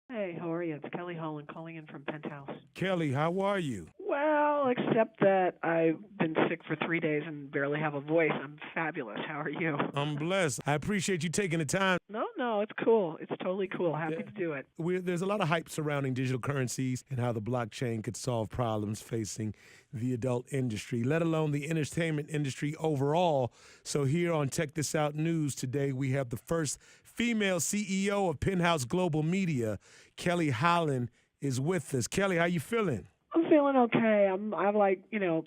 Hey, how are you? It's Kelly Holland calling in from Penthouse. Kelly, how are you? Well, except that I've been sick for 3 days and barely have a voice. I'm fabulous. How are you? I'm blessed. I appreciate you taking the time. No, it's cool. It's totally cool. Happy to do it. There's a lot of hype surrounding digital currencies and how the blockchain could solve problems facing the adult industry, let alone the entertainment industry overall. So here on Check This Out News today, we have the first female CEO of Penthouse Global Media. Kelly Holland is with us. Kelly, how you feeling? I'm feeling okay. I've like,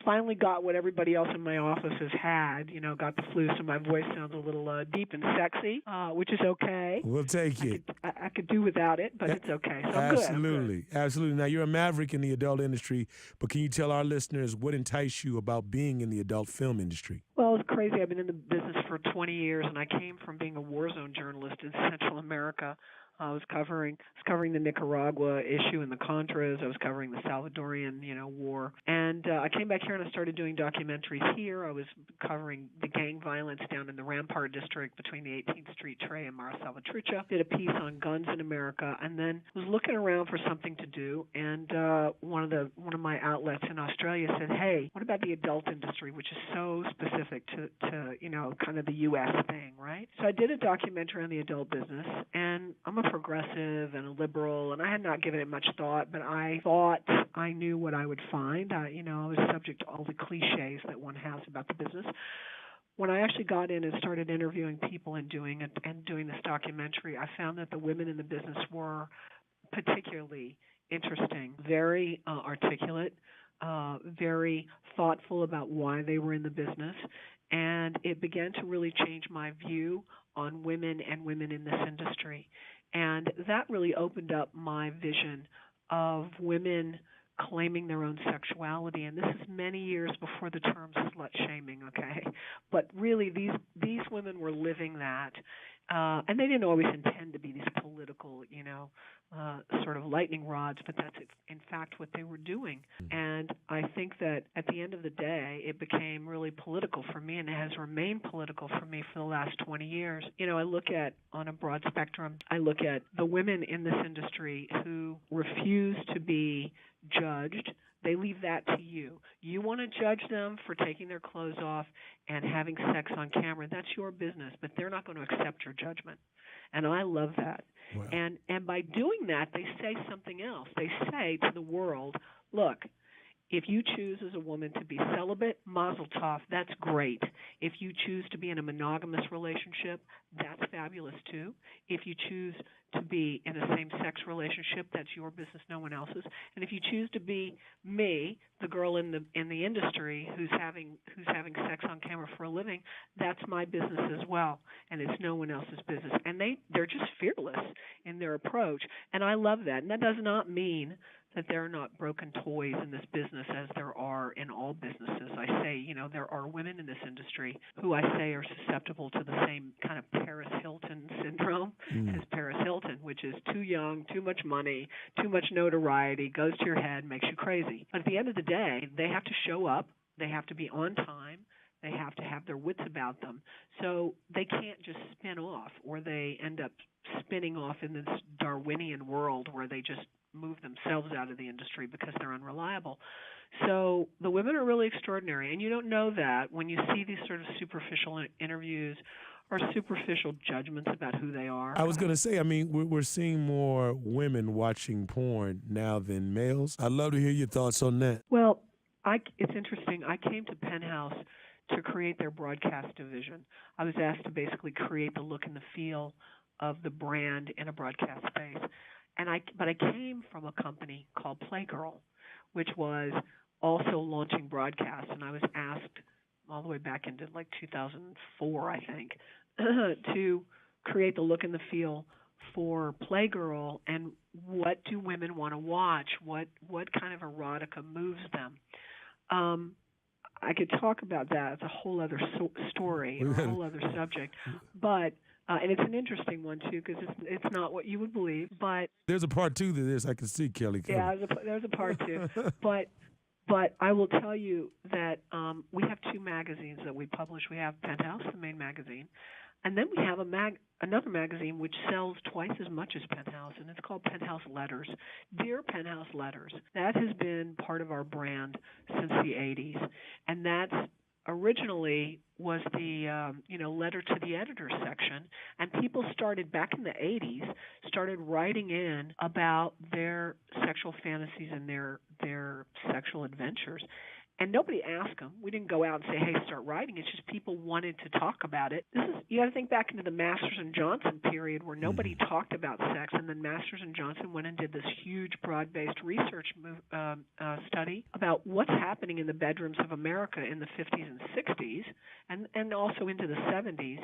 finally got what everybody else in my office has had. Got the flu, so my voice sounds a little deep and sexy, which is okay. We'll take I it. could I could do without it, but it's okay. So I'm good. Absolutely. Absolutely. Now, you're a maverick in the adult industry, but can you tell our listeners what enticed you about being in the adult film industry? Well, it's crazy. I've been in the business for 20 years, and I came from being a war zone journalist in Central America. I was covering the Nicaragua issue and the Contras. I was covering the Salvadorian, war. And I came back here and I started doing documentaries here. I was covering the gang violence down in the Rampart district between the 18th Street Tray and Mara Salvatrucha. Did a piece on guns in America, and then was looking around for something to do. And one of my outlets in Australia said, "Hey, what about the adult industry, which is so specific to kind of the U.S. thing, right?" So I did a documentary on the adult business, and I'm a progressive and a liberal, and I had not given it much thought, but I thought I knew what I would find. I was subject to all the cliches that one has about the business. When I actually got in and started interviewing people and doing this documentary, I found that the women in the business were particularly interesting, very articulate, very thoughtful about why they were in the business, and it began to really change my view on women and women in this industry. And that really opened up my vision of women claiming their own sexuality. And this is many years before the term slut shaming, okay? But really, these women were living that. And they didn't always intend to be these political, sort of lightning rods, but that's in fact what they were doing. And I think that at the end of the day, it became really political for me, and it has remained political for me for the last 20 years. I look at, on a broad spectrum, I look at the women in this industry who refuse to be judged. They leave that to you. You want to judge them for taking their clothes off and having sex on camera. That's your business, but they're not going to accept your judgment. And I love that. Wow. And by doing that, they say something else. They say to the world, look, if you choose as a woman to be celibate, mazel tov, that's great. If you choose to be in a monogamous relationship, that's fabulous too. If you choose to be in a same-sex relationship, that's your business, no one else's. And if you choose to be me, the girl in the industry who's having sex on camera for a living, that's my business as well, and it's no one else's business. And they're just fearless in their approach, and I love that. And that does not mean that there are not broken toys in this business, as there are in all businesses. I say, there are women in this industry who I say are susceptible to the same kind of Paris Hilton syndrome as Paris Hilton, which is too young, too much money, too much notoriety, goes to your head, makes you crazy. But at the end of the day, they have to show up, they have to be on time, they have to have their wits about them. So they can't just spin off, or they end up spinning off in this Darwinian world where they just move themselves out of the industry because they're unreliable. So the women are really extraordinary, and you don't know that when you see these sort of superficial interviews or superficial judgments about who they are. I was going to say, we're seeing more women watching porn now than males. I'd love to hear your thoughts on that. Well, it's interesting. I came to Penthouse to create their broadcast division. I was asked to basically create the look and the feel of the brand in a broadcast space. But I came from a company called Playgirl, which was also launching broadcasts, and I was asked all the way back into like 2004, I think, to create the look and the feel for Playgirl and what do women want to watch, what kind of erotica moves them. I could talk about that. It's a whole other story, or a whole other subject, but. And it's an interesting one, too, because it's not what you would believe. But there's a part two to this. I can see, Kelly. Yeah, there's a part two. But I will tell you that we have two magazines that we publish. We have Penthouse, the main magazine, and then we have another magazine which sells twice as much as Penthouse, and it's called Penthouse Letters. Dear Penthouse Letters. That has been part of our brand since the 80s, and that's originally was the letter to the editor section, and people started back in the 80s writing in about their sexual fantasies and their sexual adventures. And nobody asked them. We didn't go out and say, "Hey, start writing." It's just people wanted to talk about it. You got to think back into the Masters and Johnson period where nobody talked about sex, and then Masters and Johnson went and did this huge, broad-based research study about what's happening in the bedrooms of America in the 50s and 60s, and also into the 70s.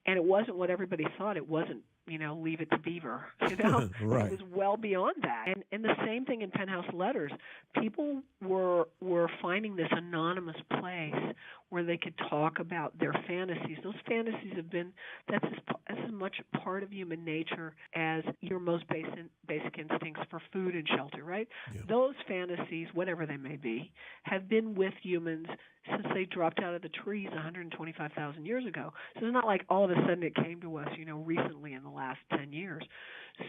And it wasn't what everybody thought. It wasn't, Leave It to Beaver. Right. It was well beyond that. And the same thing in Penthouse Letters. People were finding this anonymous place where they could talk about their fantasies. Those fantasies have been that's as much a part of human nature as your most basic instincts for food and shelter, right? Yeah. Those fantasies, whatever they may be, have been with humans since they dropped out of the trees 125,000 years ago. So it's not like all of a sudden it came to us, recently in the last 10 years.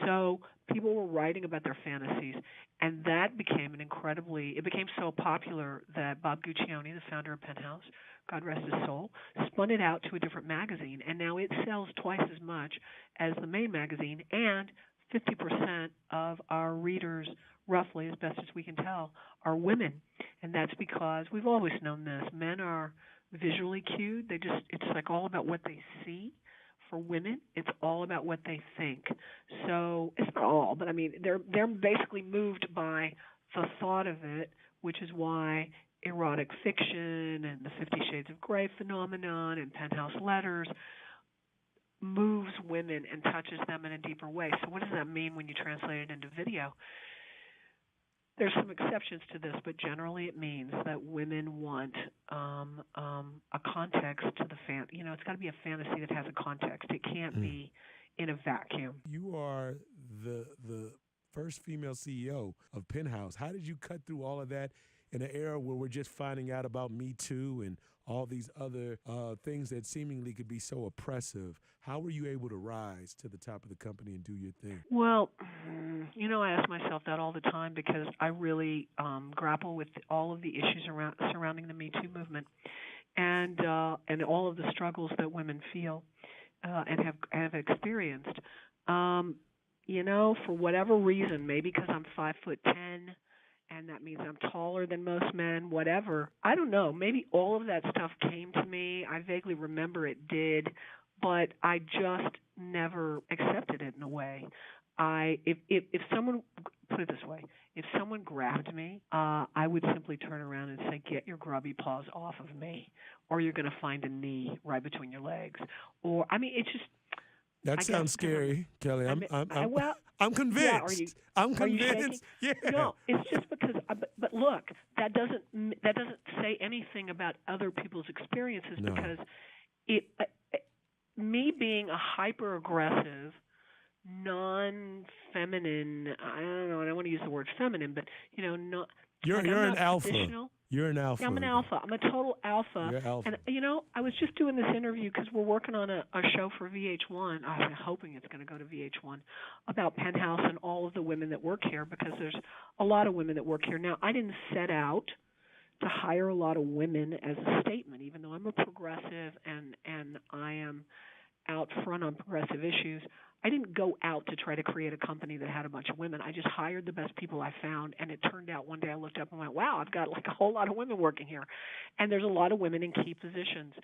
So people were writing about their fantasies, and that became it became so popular that Bob Guccione, the founder of Penthouse, God rest his soul, spun it out to a different magazine, and now it sells twice as much as the main magazine, and 50% of our readers, roughly, as best as we can tell, are women. And that's because we've always known this. Men are visually cued. It's like all about what they see. For women, it's all about what they think. So it's not all, but I mean, they're basically moved by the thought of it, which is why erotic fiction and the 50 Shades of Grey phenomenon and Penthouse Letters moves women and touches them in a deeper way. So what does that mean when you translate it into video? There's some exceptions to this, but generally it means that women want a context to the it's got to be a fantasy that has a context. It can't be in a vacuum. You are the first female CEO of Penthouse. How did you cut through all of that in an era where we're just finding out about Me Too and all these other things that seemingly could be so oppressive? How were you able to rise to the top of the company and do your thing? Well, I ask myself that all the time because I really grapple with all of the issues surrounding the Me Too movement and all of the struggles that women feel and have experienced. For whatever reason, maybe because I'm 5'10", and that means I'm taller than most men, whatever. I don't know. Maybe all of that stuff came to me. I vaguely remember it did, but I just never accepted it in a way. If someone, put it this way, if someone grabbed me, I would simply turn around and say, "Get your grubby paws off of me, or you're going to find a knee right between your legs." Or, it's just... That sounds scary, Kelly. I'm convinced. Yeah, I'm Are convinced. you shaking? No, it's just because. But look, that doesn't say anything about other people's experiences because me being a hyper aggressive, non-feminine. I don't know. I don't want to use the word feminine, but not. You're an alpha. You're an alpha. Yeah, I'm an alpha. I'm a total alpha. You're alpha. And, I was just doing this interview because we're working on a show for VH1. I'm hoping it's going to go to VH1 about Penthouse and all of the women that work here because there's a lot of women that work here. Now, I didn't set out to hire a lot of women as a statement, even though I'm a progressive and I am out front on progressive issues. I didn't go out to try to create a company that had a bunch of women. I just hired the best people I found, and it turned out one day I looked up and went, wow, I've got like a whole lot of women working here. And there's a lot of women in key positions.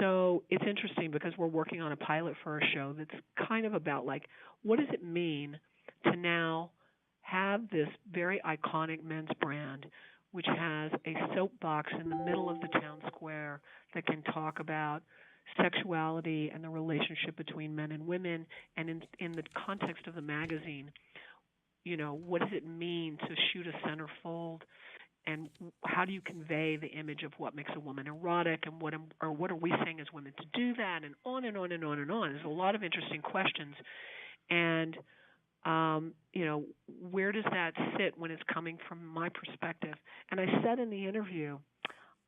So it's interesting because we're working on a pilot for a show that's kind of about like, what does it mean to now have this very iconic men's brand which has a soapbox in the middle of the town square that can talk about sexuality and the relationship between men and women, and in the context of the magazine, what does it mean to shoot a centerfold, and how do you convey the image of what makes a woman erotic, and what are we saying as women to do that, and on and on and on and on. There's a lot of interesting questions, and where does that sit when it's coming from my perspective? And I said in the interview,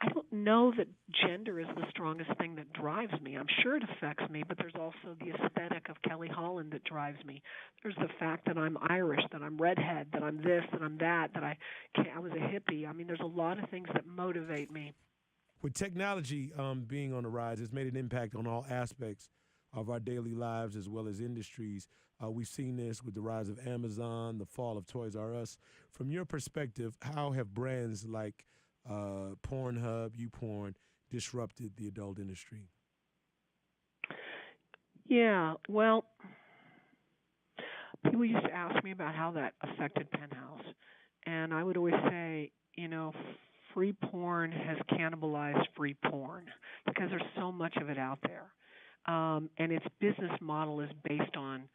I don't know that gender is the strongest thing that drives me. I'm sure it affects me, but there's also the aesthetic of Kelly Holland that drives me. There's the fact that I'm Irish, that I'm redhead, that I'm this, that I'm that I was a hippie. There's a lot of things that motivate me. With technology being on the rise, it's made an impact on all aspects of our daily lives as well as industries. We've seen this with the rise of Amazon, the fall of Toys R Us. From your perspective, how have brands like Pornhub, YouPorn disrupted the adult industry? Yeah, well, people used to ask me about how that affected Penthouse, and I would always say, free porn has cannibalized free porn because there's so much of it out there, and its business model is based on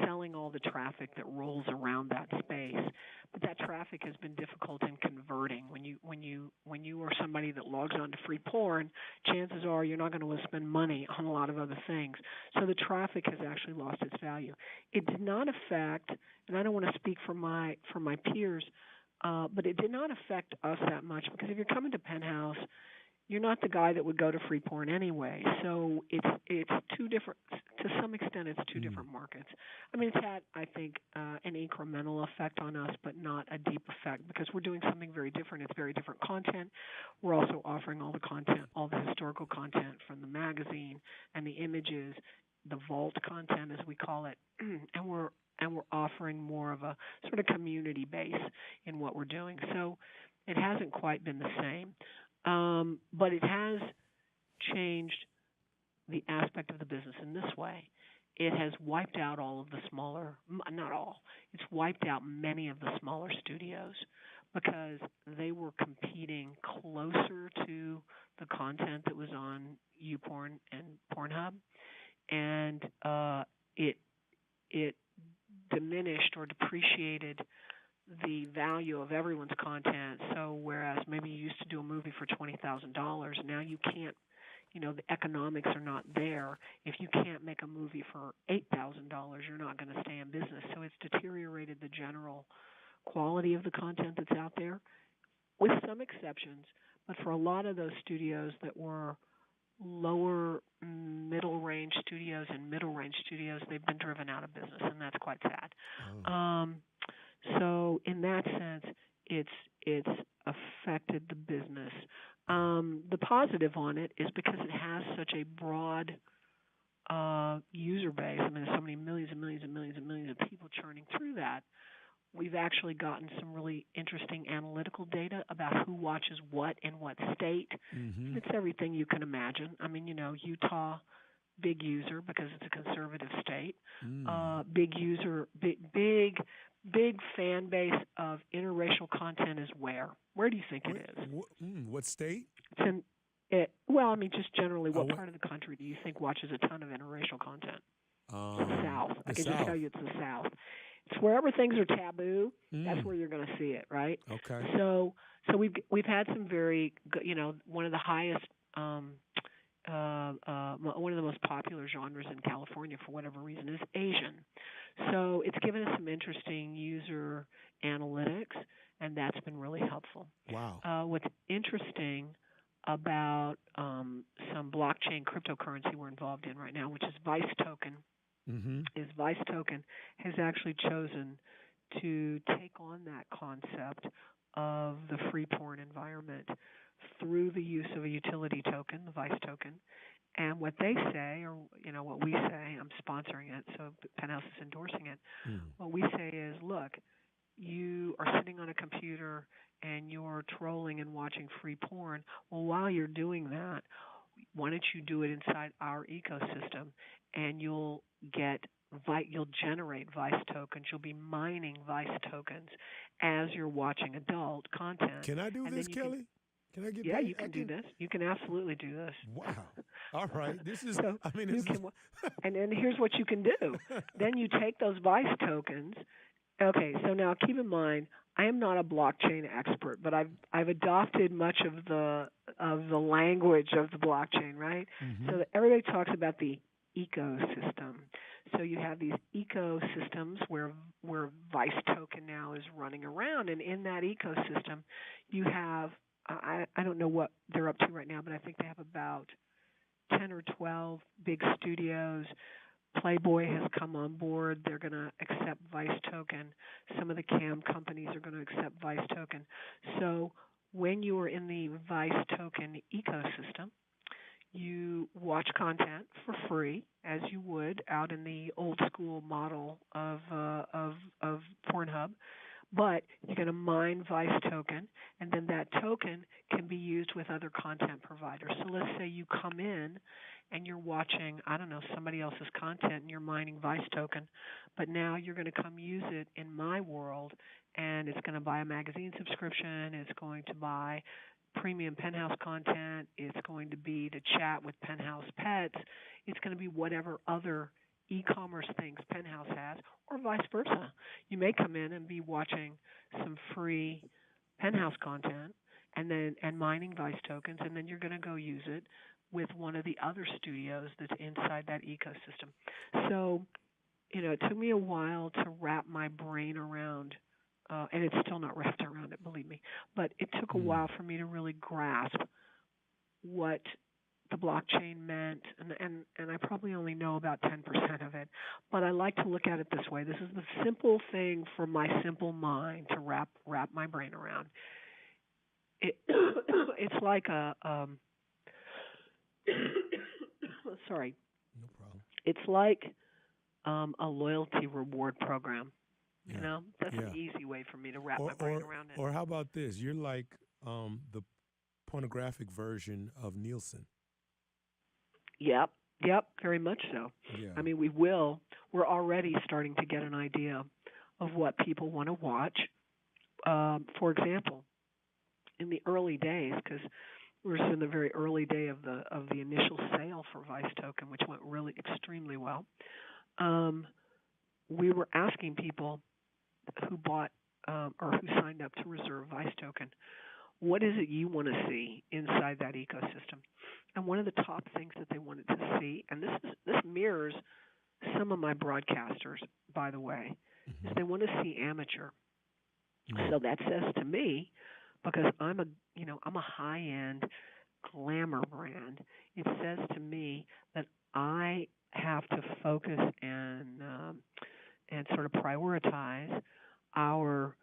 selling all the traffic that rolls around that space. But that traffic has been difficult in converting. When you are somebody that logs on to free porn, chances are you're not going to spend money on a lot of other things. So the traffic has actually lost its value. It did not affect, and I don't want to speak for my peers, but it did not affect us that much because if you're coming to Penthouse, you're not the guy that would go to free porn anyway. So it's two different. To some extent, it's two different markets. I mean, it's had, I think, an incremental effect on us, but not a deep effect because we're doing something very different. It's very different content. We're also offering all the content, all the historical content from the magazine and the images, the vault content, as we call it, and we're offering more of a sort of community base in what we're doing. So it hasn't quite been the same. But it has changed the aspect of the business in this way. It has wiped out all of the smaller, not all, it's wiped out many of the smaller studios because they were competing closer to the content that was on YouPorn and Pornhub, and it diminished or depreciated the value of everyone's content. So whereas maybe you used to do a movie for $20,000, now you can't, the economics are not there. If you can't make a movie for $8,000, you're not going to stay in business. So it's deteriorated the general quality of the content that's out there, with some exceptions. But for a lot of those studios that were lower middle-range studios and middle-range studios, they've been driven out of business, and that's quite sad. Oh. So in that sense, it's affected the business. The positive on it is because it has such a broad user base. I mean, there's so many millions and millions and millions and millions of people churning through that. We've actually gotten some really interesting analytical data about who watches what in what state. Mm-hmm. It's everything you can imagine. I mean, Utah, big user because it's a conservative state. Big user, big fan base of interracial content is where? Where do you think it is? What state? It's just generally, what part of the country do you think watches a ton of interracial content? It's the South. I can just tell you it's the South. It's wherever things are taboo. That's where you're going to see it, right? Okay. So we've had some very, one of the highest, one of the most popular genres in California for whatever reason is Asian. So it's given us some interesting user analytics, and that's been really helpful. Wow. What's interesting about some blockchain cryptocurrency we're involved in right now, which is Vice Token, is Vice Token has actually chosen to take on that concept of the free porn environment through the use of a utility token, the Vice Token. And what they say, or what we say, I'm sponsoring it, so Penthouse is endorsing it. What we say is, look, you are sitting on a computer and you're trolling and watching free porn. Well, while you're doing that, why don't you do it inside our ecosystem, and you'll generate Vice tokens. You'll be mining Vice tokens as you're watching adult content. Can I do this, Kelly? Can I get Yeah, you can do this. You can absolutely do this. Wow. All right. This is, and then here's what you can do. Then you take those Vice tokens. Okay, so now keep in mind, I am not a blockchain expert, but I've adopted much of the language of the blockchain, right? So that everybody talks about the ecosystem. So you have these ecosystems where Vice token now is running around, and in that ecosystem, you have I don't know what they're up to right now, but I think they have about 10 or 12 big studios. Playboy has come on board. They're going to accept Vice token. Some of the cam companies are going to accept Vice token. So when you are in the Vice token ecosystem, you watch content for free, as you would out in the old school model of Pornhub. But you're going to mine Vice token, and then that token can be used with other content providers. So let's say you come in and you're watching, I don't know, somebody else's content and you're mining Vice token, but now you're going to come use it in my world, and it's going to buy a magazine subscription, it's going to buy premium Penthouse content, it's going to be to chat with Penthouse pets, it's going to be whatever other e-commerce things Penthouse has, or vice versa. You may come in and be watching some free Penthouse content and mining Vice tokens, and then you're going to go use it with one of the other studios that's inside that ecosystem. So, it took me a while to wrap my brain around, and it's still not wrapped around it, believe me, but it took a while for me to really grasp what the blockchain meant, and I probably only know about 10% of it, but I like to look at it this way. This is the simple thing for my simple mind to wrap my brain around. It's like sorry. No problem. It's like a loyalty reward program. Yeah. That's an easy way for me to wrap my brain around it. Or how about this? You're like the pornographic version of Nielsen. Yep, very much so. Yeah. I mean, we're already starting to get an idea of what people want to watch. For example, in the early days, because we're in the very early day of the initial sale for Vice token, which went really extremely well, we were asking people who bought or who signed up to reserve Vice token, what is it you want to see inside that ecosystem? And one of the top things that they wanted to see, and this mirrors some of my broadcasters, by the way, is they want to see amateur. So that says to me, because I'm a high-end glamour brand, it says to me that I have to focus and sort of prioritize our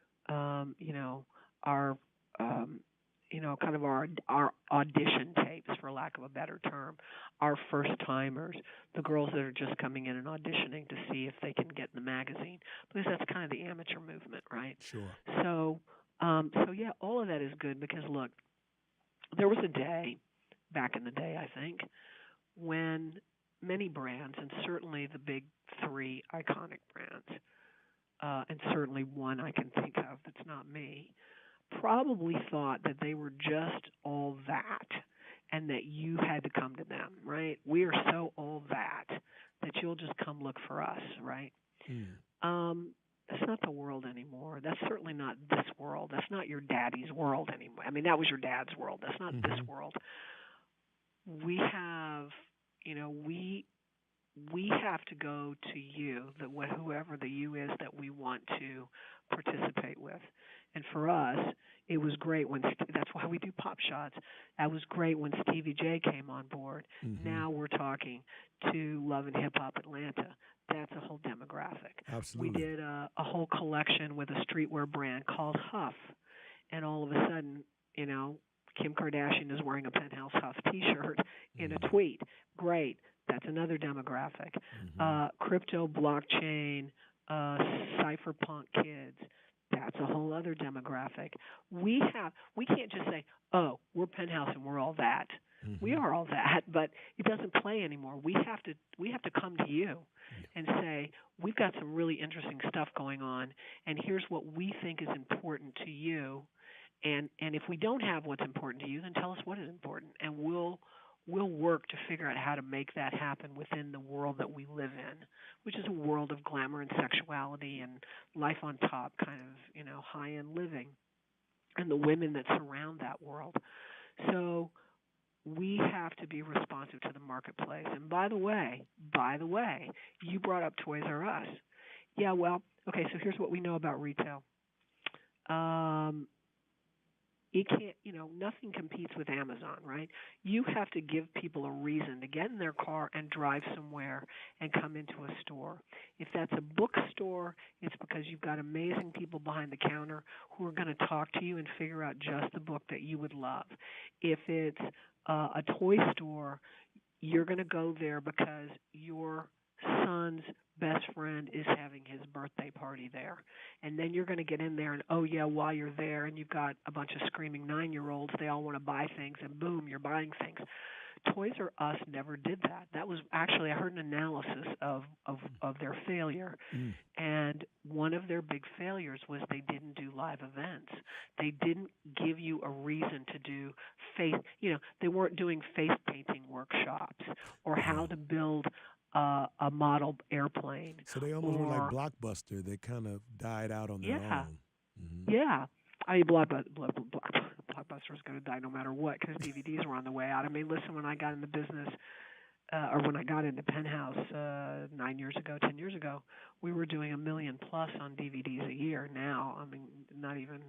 kind of our audition tapes, for lack of a better term, our first timers, the girls that are just coming in and auditioning to see if they can get in the magazine, because that's kind of the amateur movement, right? Sure. So yeah, all of that is good because look, there was a day back in the day, I think, when many brands, and certainly the big three iconic brands, and certainly one I can think of that's not me, probably thought that they were just all that and that you had to come to them, right? We are so all that you'll just come look for us, right? That's not the world anymore. That's certainly not this world. That's not your daddy's world anymore. I mean, that was your dad's world. That's not this world. We have, we have to go to you, whoever the you is that we want to participate with. And for us, it was great that's why we do Pop Shots. That was great when Stevie J came on board. Now we're talking to Love and Hip Hop Atlanta. That's a whole demographic. Absolutely. We did a whole collection with a streetwear brand called Huff. And all of a sudden, Kim Kardashian is wearing a Penthouse Huff T-shirt in a tweet. Great. That's another demographic. Crypto, blockchain, cypherpunk kids. That's a whole other demographic. We can't just say, oh, we're Penthouse and we're all that. We are all that, but it doesn't play anymore. We have to come to you and say, we've got some really interesting stuff going on, and here's what we think is important to you. And if we don't have what's important to you, then tell us what is important, and we'll work to figure out how to make that happen within the world that we live in, which is a world of glamour and sexuality and life on top, kind of, high-end living, and the women that surround that world. So we have to be responsive to the marketplace. And by the way, you brought up Toys R Us. Yeah, well, okay, so here's what we know about retail. It can't, nothing competes with Amazon, right? You have to give people a reason to get in their car and drive somewhere and come into a store. If that's a bookstore, it's because you've got amazing people behind the counter who are going to talk to you and figure out just the book that you would love. If it's a toy store, you're going to go there because you're son's best friend is having his birthday party there. And then you're going to get in there and, oh, yeah, while you're there and you've got a bunch of screaming 9-year-olds, they all want to buy things, and boom, you're buying things. Toys R Us never did that. That was actually, I heard an analysis of their failure. Mm. And one of their big failures was they didn't do live events. They didn't give you a reason to do they weren't doing face painting workshops or how to build a model airplane. So they almost were like Blockbuster. They kind of died out on their own. Mm-hmm. Yeah. I mean, Blockbuster was going to die no matter what because DVDs were on the way out. I mean, listen, when I got in the business, or when I got into Penthouse 9 years ago, 10 years ago, we were doing $1 million plus on DVDs a year. Now, I mean, not even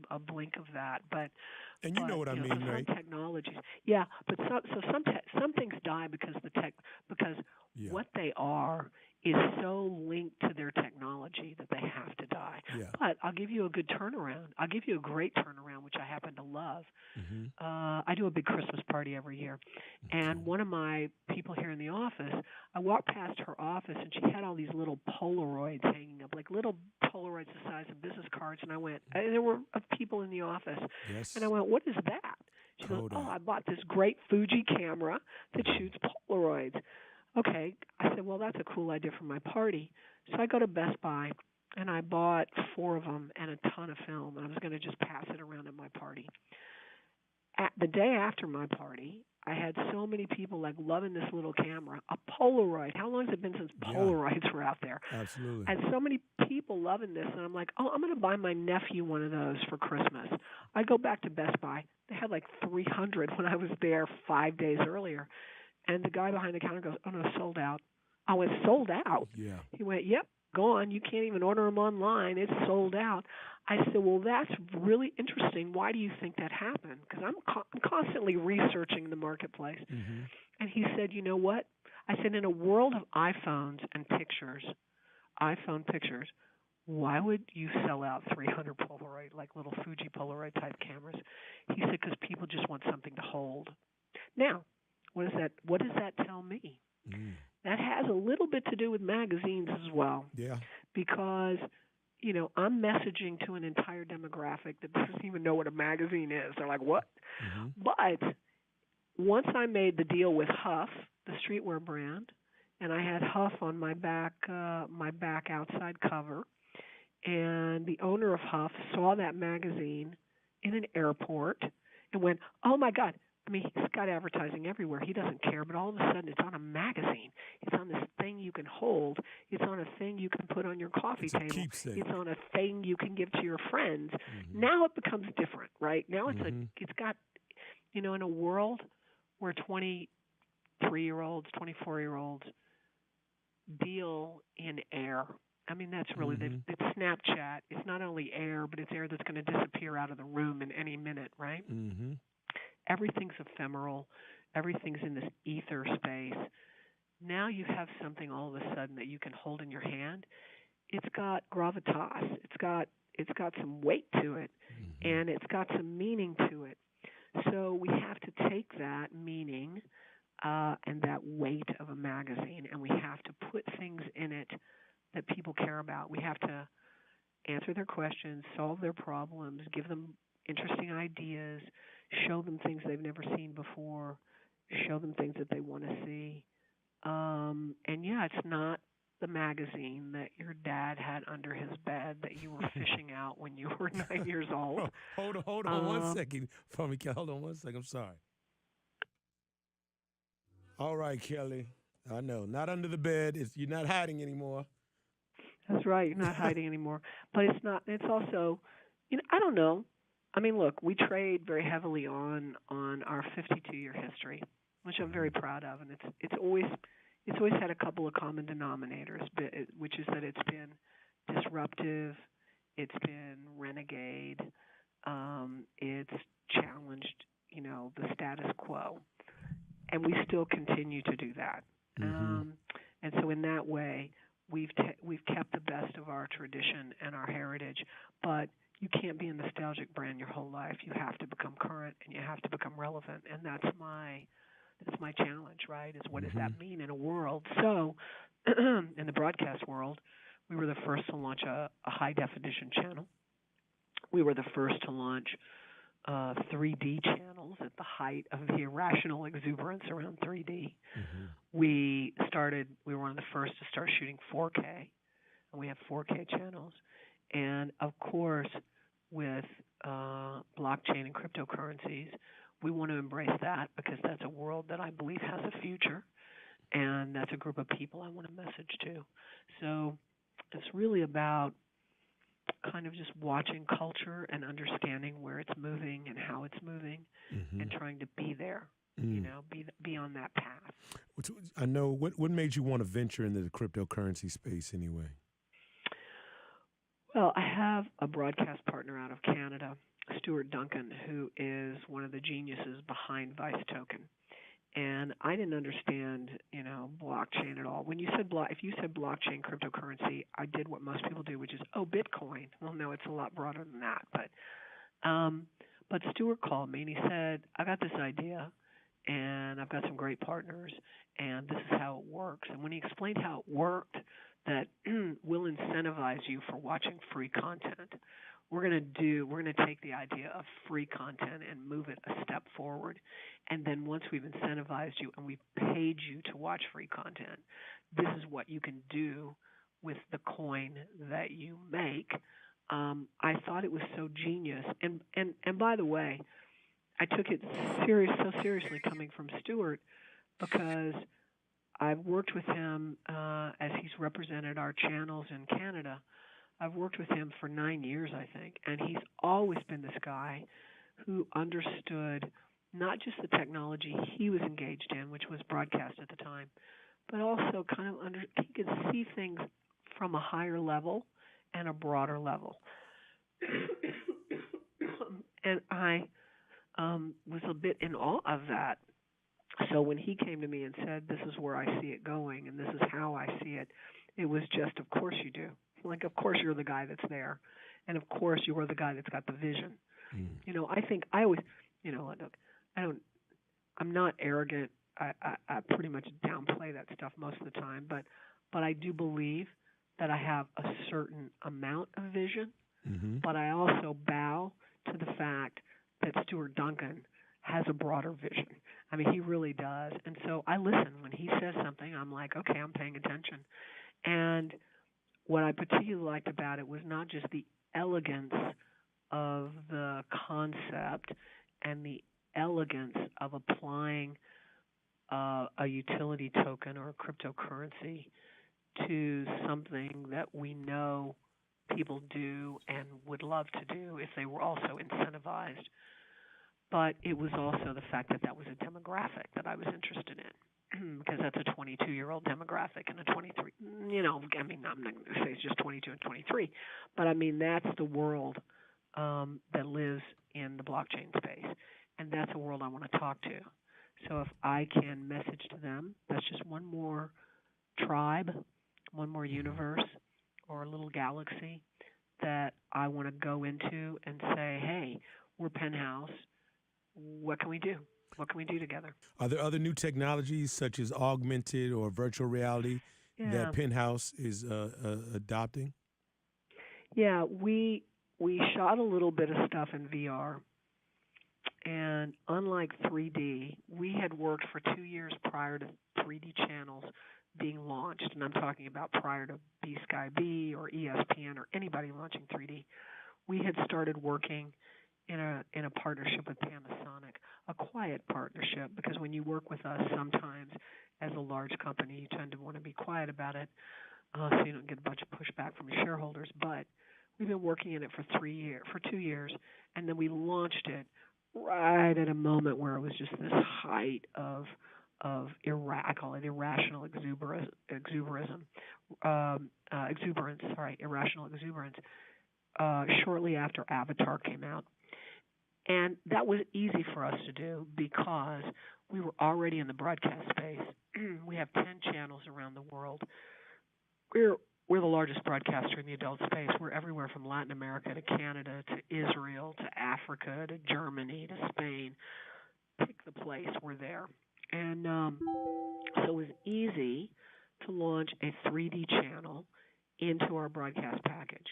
a blink of that. But you know what I mean, right? Some technologies, but some things die because what they are is so linked to their technology that they have to die. Yeah. But I'll give you a good turnaround. I'll give you a great turnaround, which I happen to love. Mm-hmm. I do a big Christmas party every year. Okay. And one of my people here in the office, I walked past her office, and she had all these little Polaroids hanging up, like little Polaroids the size of business cards. And I went, there were people in the office. Yes. And I went, what is that? She goes, I bought this great Fuji camera that shoots Polaroids. Okay. I said, well, that's a cool idea for my party. So I go to Best Buy, and I bought 4 of them and a ton of film, and I was going to just pass it around at my party. The day after my party, I had so many people like loving this little camera, a Polaroid. How long has it been since Polaroids were out there? Absolutely. I had so many people loving this, and I'm like, I'm going to buy my nephew one of those for Christmas. I go back to Best Buy. They had like 300 when I was there 5 days earlier. And the guy behind the counter goes, oh, no, sold out. I went, sold out? Yeah. He went, yep, gone. You can't even order them online. It's sold out. I said, well, that's really interesting. Why do you think that happened? Because I'm constantly researching the marketplace. Mm-hmm. And he said, you know what? I said, in a world of iPhones and iPhone pictures, why would you sell out 300 Polaroid, like little Fuji Polaroid type cameras? He said, because people just want something to hold. Now, what does that tell me? Mm. That has a little bit to do with magazines as well. Yeah. Because, I'm messaging to an entire demographic that doesn't even know what a magazine is. They're like, what? Mm-hmm. But once I made the deal with Huff, the streetwear brand, and I had Huff on my back outside cover, and the owner of Huff saw that magazine in an airport and went, oh, my God. I mean, he's got advertising everywhere. He doesn't care, but all of a sudden it's on a magazine. It's on this thing you can hold. It's on a thing you can put on your coffee table. It's on a thing you can give to your friends. Mm-hmm. Now it becomes different, right? Now it's it's got, in a world where 23-year-olds, 24-year-olds deal in air. I mean, that's really, it's Snapchat. It's not only air, but it's air that's going to disappear out of the room in any minute, right? Mm-hmm. Everything's ephemeral. Everything's in this ether space. Now you have something all of a sudden that you can hold in your hand. It's got gravitas. It's got some weight to it, and it's got some meaning to it. So we have to take that meaning and that weight of a magazine, and we have to put things in it that people care about. We have to answer their questions, solve their problems, give them interesting ideas, show them things they've never seen before, show them things that they want to see. It's not the magazine that your dad had under his bed that you were fishing out when you were 9 years old. Hold on 1 second for me, Kelly. Hold on 1 second. I'm sorry. All right, Kelly. I know. Not under the bed. You're not hiding anymore. That's right. You're not hiding anymore. But it's not. It's also, I don't know. I mean, look, we trade very heavily on our 52-year history, which I'm very proud of, and it's always had a couple of common denominators, which is that it's been disruptive, it's been renegade, it's challenged, the status quo, and we still continue to do that. And so in that way, we've kept the best of our tradition and our heritage, but you can't be a nostalgic brand your whole life. You have to become current and you have to become relevant, and that's It's my challenge, right? Is what does Mm-hmm. that mean in a world? So, in the broadcast world, we were the first to launch a high definition channel. We were the first to launch 3D channels at the height of the irrational exuberance around 3D. Mm-hmm. We were one of the first to start shooting 4K, and we have 4K channels. And of course, with blockchain and cryptocurrencies, we want to embrace that because that's a world that I believe has a future, and that's a group of people I want to message to. So it's really about kind of just watching culture and understanding where it's moving and how it's moving, Mm-hmm. and trying to be there, be on that path. I know. What made you want to venture into the cryptocurrency space anyway? Well, I have a broadcast partner out of Canada, Stuart Duncan, who is one of the geniuses behind Vice Token. And I didn't understand, blockchain at all. When you said if you said blockchain cryptocurrency, I did what most people do, which is, Bitcoin. Well, no, it's a lot broader than that. But Stuart called me and he said, I got this idea, and I've got some great partners, and this is how it works. And when he explained how it worked, that we'll incentivize you for watching free content. We're going to take the idea of free content and move it a step forward. And then once we've incentivized you and we've paid you to watch free content, this is what you can do with the coin that you make. I thought it was so genius. And by the way, I took it so seriously coming from Stuart, because I've worked with him as he's represented our channels in Canada. I've worked with him for 9 years, I think, and he's always been this guy who understood not just the technology he was engaged in, which was broadcast at the time, but also kind of he could see things from a higher level and a broader level. And I was a bit in awe of that. So when he came to me and said, this is where I see it going and this is how I see it, it was just, of course you do. Like, of course you're the guy that's there. And of course you are the guy that's got the vision. Mm. I think I always, look, I'm not arrogant. I pretty much downplay that stuff most of the time. But I do believe that I have a certain amount of vision. Mm-hmm. But I also bow to the fact that Stuart Duncan has a broader vision. I mean, he really does. And so I listen. When he says something, I'm like, okay, I'm paying attention. And what I particularly liked about it was not just the elegance of the concept and the elegance of applying a utility token or a cryptocurrency to something that we know people do and would love to do if they were also incentivized. But it was also the fact that that was a demographic that I was interested in, because that's a 22-year-old demographic and a 23, I'm not going to say it's just 22 and 23, but I mean, that's the world that lives in the blockchain space, and that's a world I want to talk to. So if I can message to them, that's just one more tribe, one more universe, or a little galaxy that I want to go into and say, hey, we're Penthouse. What can we do? What can we do together? Are there other new technologies such as augmented or virtual reality that Penthouse is adopting? Yeah, we shot a little bit of stuff in VR. And unlike 3D, we had worked for 2 years prior to 3D channels being launched. And I'm talking about prior to B-Sky B or ESPN or anybody launching 3D. We had started working in a partnership with Panasonic, a quiet partnership, because when you work with us, sometimes as a large company, you tend to want to be quiet about it, so you don't get a bunch of pushback from your shareholders. But we've been working in it for 2 years, and then we launched it right at a moment where it was just this height of I call it irrational exuberance, shortly after Avatar came out. And that was easy for us to do because we were already in the broadcast space. We have 10 channels around the world. We're the largest broadcaster in the adult space. We're everywhere from Latin America to Canada to Israel to Africa to Germany to Spain. Pick the place, we're there. And so it was easy to launch a 3D channel into our broadcast package.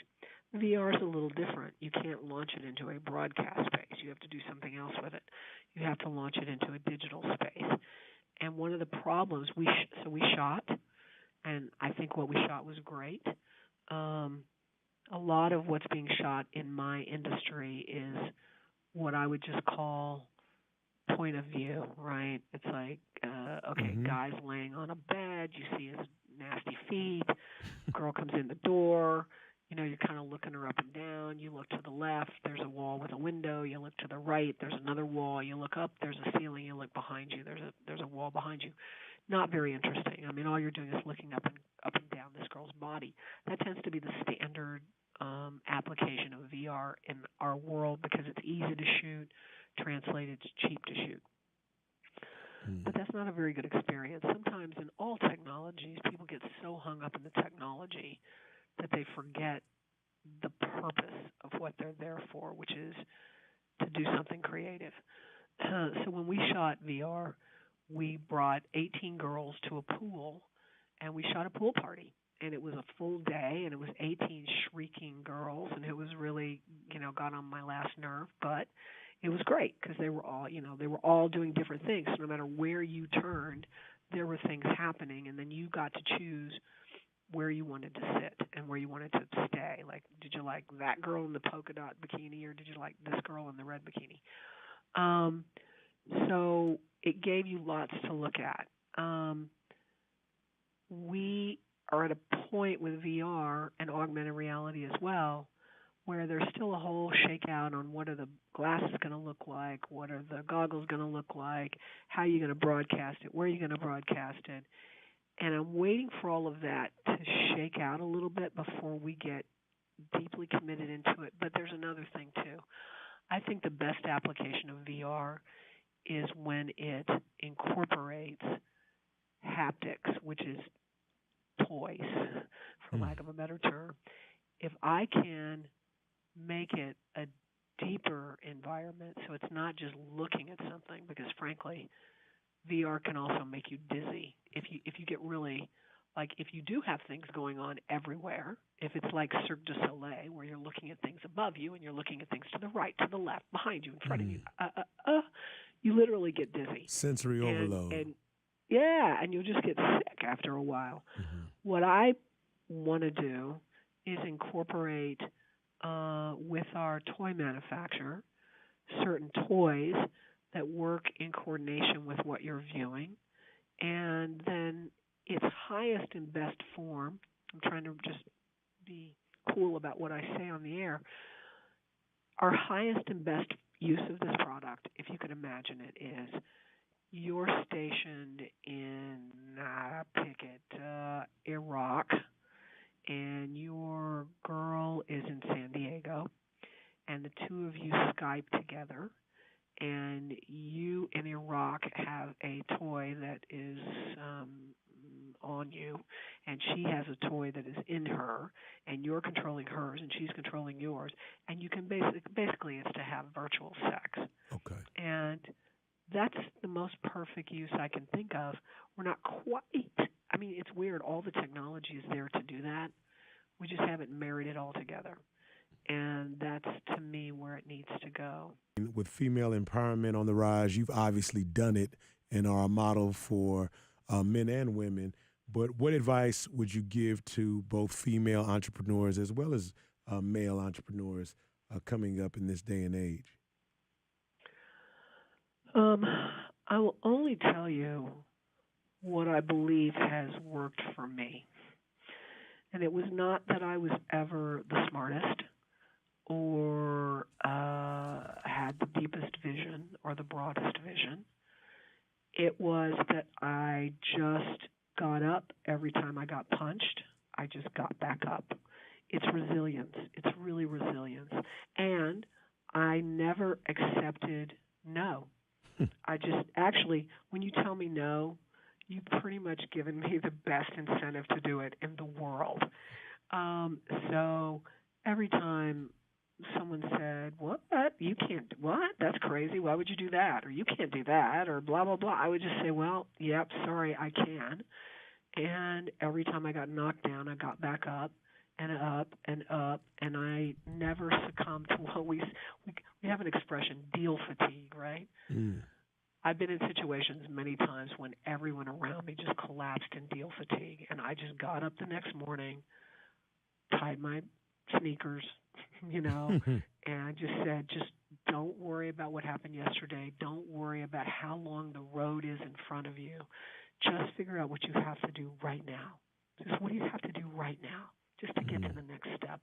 VR is a little different. You can't launch it into a broadcast space. You have to do something else with it. You have to launch it into a digital space. And one of the problems we shot, and I think what we shot was great. A lot of what's being shot in my industry is what I would just call point of view, right? It's like, okay, guy's laying on a bed, you see his nasty feet, girl comes in the door, you're kind of looking her up and down, you look to the left, there's a wall with a window, you look to the right, there's another wall, you look up, there's a ceiling, you look behind you, there's a wall behind you. Not very interesting. I mean, all you're doing is looking up and down this girl's body. That tends to be the standard application of VR in our world because it's easy to shoot, translated, it's cheap to shoot. But that's not a very good experience. Sometimes in all technologies, people get so hung up in the technology that they forget the purpose of what they're there for, which is to do something creative. So when we shot VR, we brought 18 girls to a pool, and we shot a pool party. And it was a full day, and it was 18 shrieking girls, and it was really, got on my last nerve. But it was great because they were all doing different things. So no matter where you turned, there were things happening, and then you got to choose where you wanted to sit and where you wanted to stay. Like, did you like that girl in the polka dot bikini, or did you like this girl in the red bikini? So it gave you lots to look at. We are at a point with VR and augmented reality as well, where there's still a whole shakeout on what are the glasses going to look like, what are the goggles going to look like, how are you going to broadcast it, where are you going to broadcast it. And I'm waiting for all of that to shake out a little bit before we get deeply committed into it. But there's another thing, too. I think the best application of VR is when it incorporates haptics, which is toys, for lack of a better term. If I can make it a deeper environment, so it's not just looking at something, because frankly, VR can also make you dizzy. If you get really, like, if you do have things going on everywhere, if it's like Cirque du Soleil, where you're looking at things above you and you're looking at things to the right, to the left, behind you, in front of you, you literally get dizzy. Sensory overload. And you'll just get sick after a while. What I want to do is incorporate with our toy manufacturer certain toys that work in coordination with what you're viewing, and then its highest and best form, I'm trying to just be cool about what I say on the air, our highest and best use of this product, if you could imagine it, is you're stationed in, pick it, Iraq, and your girl is in San Diego, and the two of you Skype together, and you in Iraq have a toy that is on you, and she has a toy that is in her, and you're controlling hers, and she's controlling yours, and you can basically it's to have virtual sex. Okay. And that's the most perfect use I can think of. We're not quite, I mean, it's weird. All the technology is there to do that. We just haven't married it all together. And that's, to me, where it needs to go. With female empowerment on the rise, you've obviously done it and are a model for men and women. But what advice would you give to both female entrepreneurs as well as male entrepreneurs coming up in this day and age? I will only tell you what I believe has worked for me. And it was not that I was ever the smartest or had the deepest vision or the broadest vision. It was that I just got up every time I got punched. I just got back up. It's resilience. It's really resilience. And I never accepted no. I just, actually, when you tell me no, you've pretty much given me the best incentive to do it in the world. So every time someone said, "What? You can't? What? That's crazy. Why would you do that? Or you can't do that? Or blah blah blah." I would just say, "Well, yep, sorry, I can." And every time I got knocked down, I got back up and up and up, and I never succumbed to what we have an expression, deal fatigue, right? Mm. I've been in situations many times when everyone around me just collapsed in deal fatigue, and I just got up the next morning, tied my sneakers, you know, and I just said, just don't worry about what happened yesterday. Don't worry about how long the road is in front of you. Just figure out what you have to do right now. Just what do you have to do right now just to get to the next step?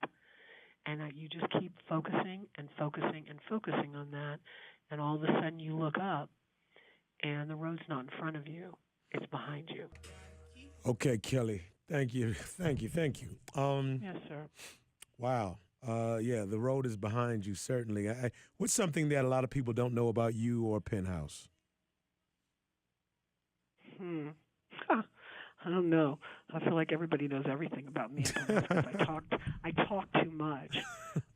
And you just keep focusing and focusing and focusing on that, and all of a sudden you look up, and the road's not in front of you. It's behind you. Okay, Kelly. Thank you. Thank you. Thank you. Yes, sir. Wow. Yeah, the road is behind you, certainly. What's something that a lot of people don't know about you or Penthouse? Hmm. Huh. I don't know. I feel like everybody knows everything about me because I talk too much.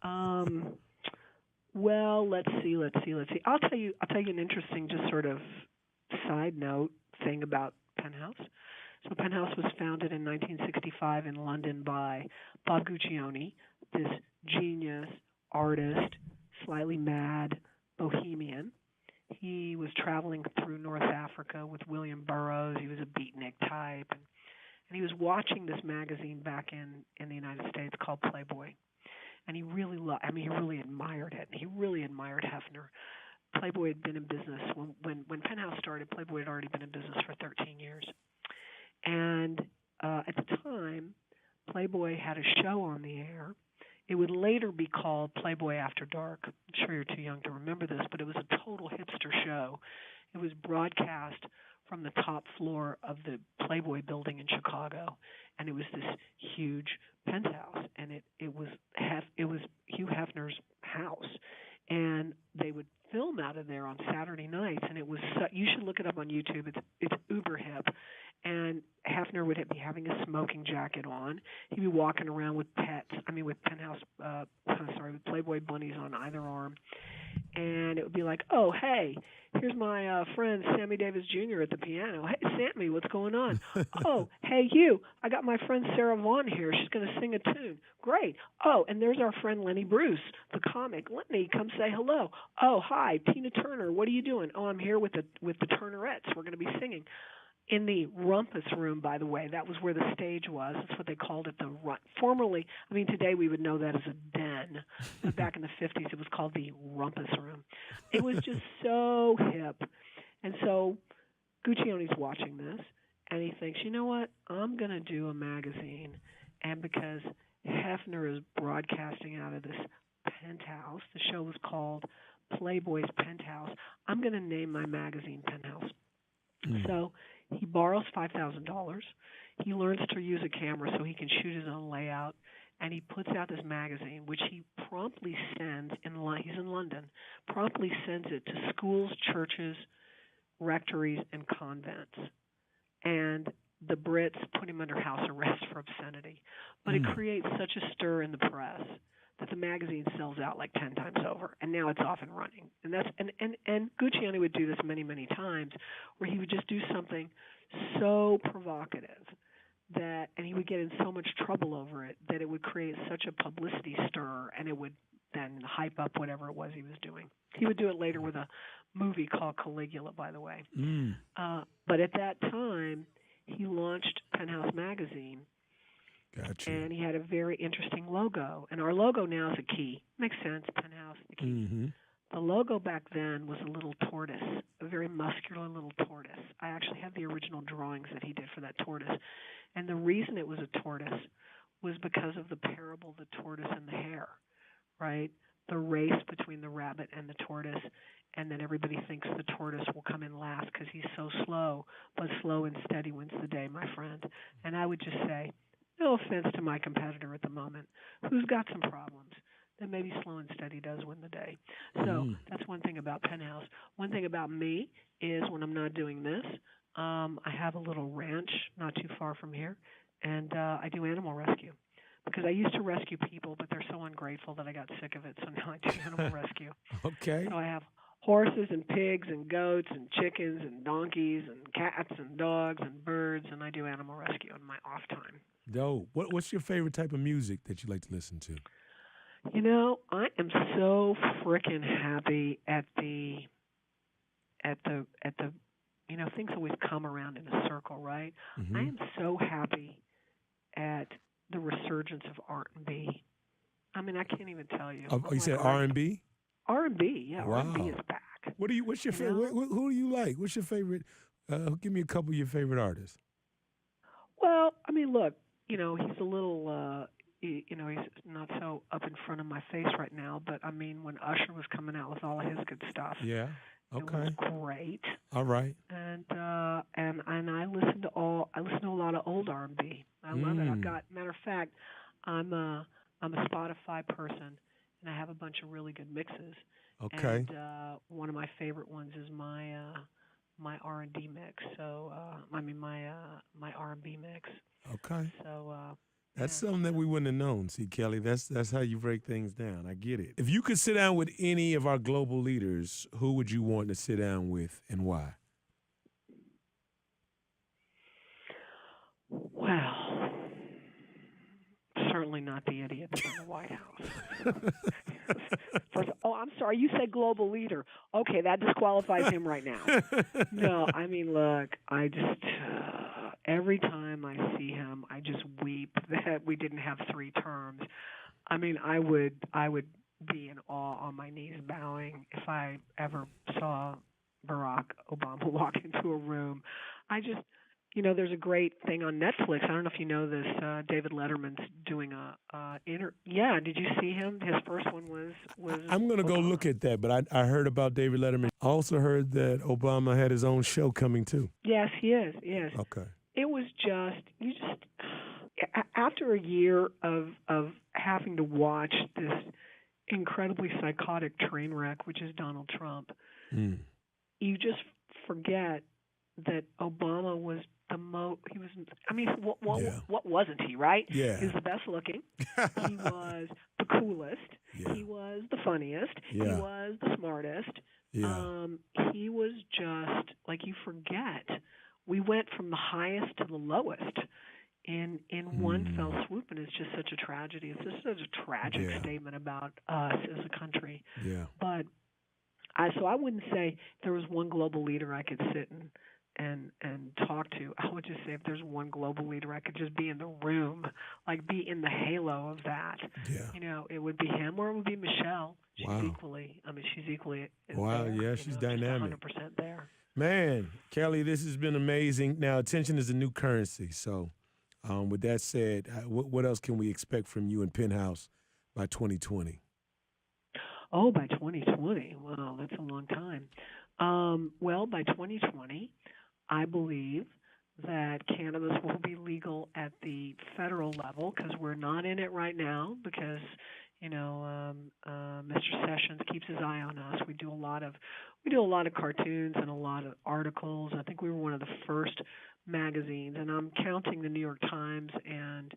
Um, well, let's see. I'll tell you an interesting, just sort of side note thing about Penthouse. So Penthouse was founded in 1965 in London by Bob Guccione, this genius, artist, slightly mad bohemian. He was traveling through North Africa with William Burroughs. He was a beatnik type, and he was watching this magazine back in the United States called Playboy. And he really he really admired it. He really admired Hefner. Playboy had been in business when Penthouse started. Playboy had already been in business for 13 years. And at the time, Playboy had a show on the air. It would later be called Playboy After Dark. I'm sure you're too young to remember this, but it was a total hipster show. It was broadcast from the top floor of the Playboy building in Chicago, and it was this huge penthouse, and it was Hugh Hefner's house, and they would film out of there on Saturday nights, and it was you should look it up on YouTube. It's uber hip. And Hefner would be having a smoking jacket on. He'd be walking around with with Penthouse, with Playboy bunnies on either arm. And it would be like, oh, hey, here's my friend Sammy Davis Jr. at the piano. Hey, Sammy, what's going on? Oh, hey, you, I got my friend Sarah Vaughan here. She's going to sing a tune. Great. Oh, and there's our friend Lenny Bruce, the comic. Lenny, come say hello. Oh, hi, Tina Turner. What are you doing? Oh, I'm here with the Turnerettes. We're going to be singing. In the rumpus room, by the way, that was where the stage was. That's what they called it, formerly, today we would know that as a den, but back in the 50s it was called the rumpus room. It was just so hip. And so Guccione's watching this, and he thinks, you know what, I'm going to do a magazine. And because Hefner is broadcasting out of this penthouse, the show was called Playboy's Penthouse, I'm going to name my magazine Penthouse. So he borrows $5,000. He learns to use a camera so he can shoot his own layout, and he puts out this magazine, which he promptly sends he's in London, promptly sends it to schools, churches, rectories, and convents. And the Brits put him under house arrest for obscenity. But it creates such a stir in the press that the magazine sells out like 10 times over, and now it's off and running. And that's and Guccione would do this many, many times, where he would just do something so provocative and he would get in so much trouble over it that it would create such a publicity stir, and it would then hype up whatever it was he was doing. He would do it later with a movie called Caligula, by the way. But at that time, he launched Penthouse Magazine. Gotcha. And he had a very interesting logo. And our logo now is a key. Makes sense, Penthouse, the key. Mm-hmm. The logo back then was a little tortoise, a very muscular little tortoise. I actually have the original drawings that he did for that tortoise. And the reason it was a tortoise was because of the parable, the tortoise and the hare, right? The race between the rabbit and the tortoise, and then everybody thinks the tortoise will come in last because he's so slow, but slow and steady wins the day, my friend. And I would just say, no offense to my competitor at the moment, who's got some problems, then maybe slow and steady does win the day. So that's one thing about Penthouse. One thing about me is when I'm not doing this, I have a little ranch not too far from here, and I do animal rescue. because I used to rescue people, but they're so ungrateful that I got sick of it. So now I do animal rescue. Okay. So I have horses and pigs and goats and chickens and donkeys and cats and dogs and birds, and I do animal rescue in my off time. Dope. What's your favorite type of music that you like to listen to? I am so frickin' happy at the things always come around in a circle, right? I Mm-hmm. am so happy at the resurgence of R&B. I mean, I can't even tell you. Oh, I'm you like said R&B? R&B, yeah, R&B is Wow. back. What's your You favorite? know? Who do you like? What's your favorite? Give me a couple of your favorite artists. Well, I mean, look, he's a little he's not so up in front of my face right now, but I mean, when Usher was coming out with all of his good stuff, Yeah. it was Okay. great. All right. And I listen to a lot of old R&B. I love it. I've Mm. got matter of fact, I'm a Spotify person, and I have a bunch of really good mixes. Okay. And one of my favorite ones is my R&D mix. So my R&B mix. Okay. So That's yeah, something that yeah. we wouldn't have known. See, Kelly, that's how you break things down. I get it. If you could sit down with any of our global leaders, who would you want to sit down with and why? Well, certainly not the idiot that's in the White House. First, oh, I'm sorry, you said global leader. Okay, that disqualifies him right now. No, I mean, look, I just every time I see him, I just weep that we didn't have 3 terms. I mean, I would be in awe on my knees bowing if I ever saw Barack Obama walk into a room. I just there's a great thing on Netflix. I don't know if you know this. David Letterman's doing Yeah, did you see him? His first one was I'm going to go Obama. look at that, but I heard about David Letterman. I also heard that Obama had his own show coming too. Yes, he is. Yes, Okay. it was just after a year of having to watch this incredibly psychotic train wreck, which is Donald Trump. Mm. You just forget that Obama was he was. I mean, Yeah. what wasn't he? Right? Yeah. He was the best looking. He was the coolest. Yeah. He was the funniest. He Yeah. was the smartest. Yeah. He was just like you forget. We went from the highest to the lowest in one fell swoop, and it's just such a tragedy. It's just such a tragic Yeah. statement about us as a country. Yeah. But I wouldn't say there was one global leader I could sit and talk to. I would just say if there's one global leader I could just be in the room, like be in the halo of that. Yeah. It would be him or it would be Michelle. Wow. She's equally Wow. there. Yeah, she's Just dynamic. 100% there. Man, Kelly, this has been amazing. Now, attention is a new currency. So, with that said, what else can we expect from you and Penthouse by 2020? Oh, by 2020. Wow, that's a long time. Well, by 2020, I believe that cannabis will be legal at the federal level because we're not in it right now because Mr. Sessions keeps his eye on us. We do a lot of cartoons and a lot of articles. I think we were one of the first magazines, and I'm counting the New York Times and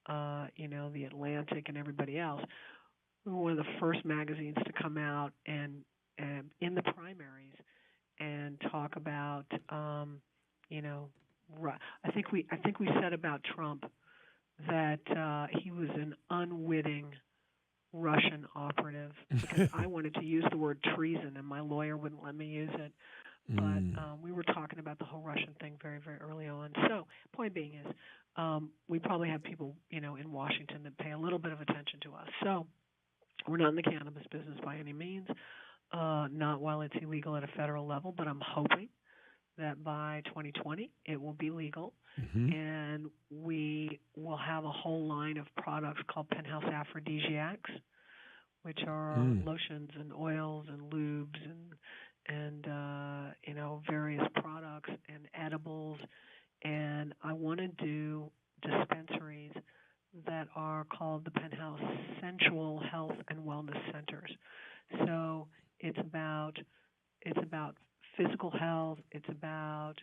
the Atlantic and everybody else. We were one of the first magazines to come out and in the primaries and talk about I think we said about Trump that he was an unwitting Russian operative because I wanted to use the word treason and my lawyer wouldn't let me use it. But we were talking about the whole Russian thing very, very early on. So, point being is, we probably have people, in Washington that pay a little bit of attention to us. So, we're not in the cannabis business by any means, not while it's illegal at a federal level, but I'm hoping that by 2020 it will be legal, Mm-hmm. and we will have a whole line of products called Penthouse Aphrodisiacs, which are lotions and oils and lubes and various products and edibles. And I want to do dispensaries that are called the Penthouse Sensual Health and Wellness Centers. So it's about physical health. It's about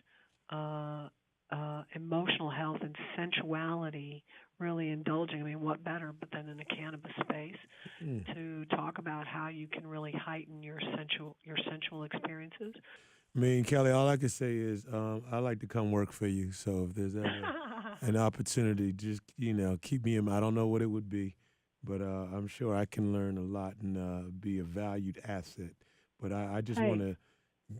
emotional health and sensuality really indulging. I mean, what better but than in a cannabis space Mm. to talk about how you can really heighten your sensual experiences. I mean, Kelly, all I can say is I like to come work for you. So if there's ever an opportunity, just keep me in. I don't know what it would be, but I'm sure I can learn a lot and be a valued asset. But I just want Hey, to,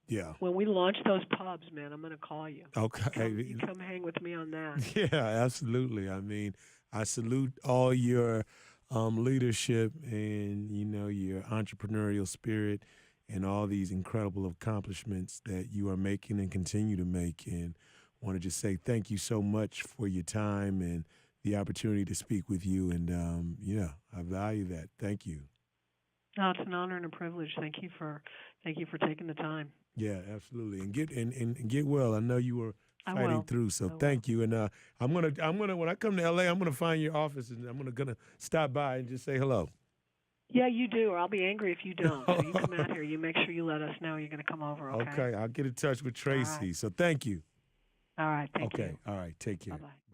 yeah, when we launch those pubs, man, I'm going to call you. You okay, come hang with me on that. yeah, absolutely. I mean, I salute all your leadership and your entrepreneurial spirit and all these incredible accomplishments that you are making and continue to make. And want to just say thank you so much for your time and the opportunity to speak with you. And yeah, I value that. Thank you. No, it's an honor and a privilege. Thank you for taking the time. Yeah, absolutely. And and get well. I know you were I fighting will. through, so I will. thank you. And I'm gonna when I come to LA, I'm gonna find your office and I'm gonna stop by and just say hello. Yeah, you do, or I'll be angry if you don't. So you come out here. You make sure you let us know you're going to come over, okay? Okay, I'll get in touch with All right. Tracy. So thank you. All right. Thank you. Okay, all right, take Bye care. bye.